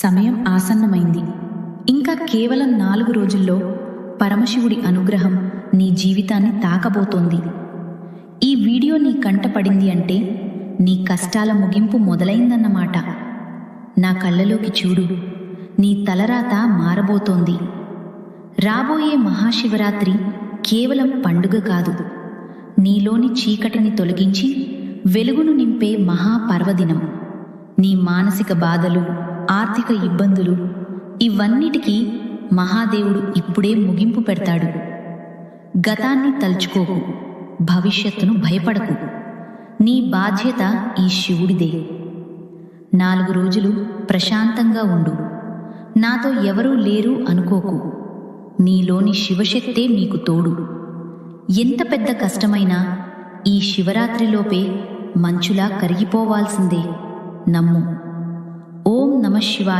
సమయం ఆసన్నమైంది. ఇంకా కేవలం 4 రోజుల్లో పరమశివుడి అనుగ్రహం నీ జీవితాన్ని తాకబోతోంది. ఈ వీడియో నీ కంట పడింది అంటే నీ కష్టాల ముగింపు మొదలైందన్నమాట. నా కళ్ళలోకి చూడు, నీ తలరాత మారబోతోంది. రాబోయే మహాశివరాత్రి కేవలం పండుగ కాదు, నీలోని చీకటిని తొలగించి వెలుగును నింపే మహాపర్వదినం. నీ మానసిక బాధలు, ఆర్థిక ఇబ్బందులు, ఇవన్నిటికీ మహాదేవుడు ఇప్పుడే ముగింపు పెడతాడు. గతాన్ని తలుచుకోకు, భవిష్యత్తును భయపడకు. నీ బాధ్యత ఈ శివుడిదే. 4 రోజులు ప్రశాంతంగా ఉండు. నాతో ఎవరూ లేరు అనుకోకు. నీలోని శివశక్తే నీకు తోడు. ఎంత పెద్ద కష్టమైనా ఈ శివరాత్రిలోపే మంచులా కరిగిపోవాల్సిందే. నమ్ము. ఓం నమః శివాయ.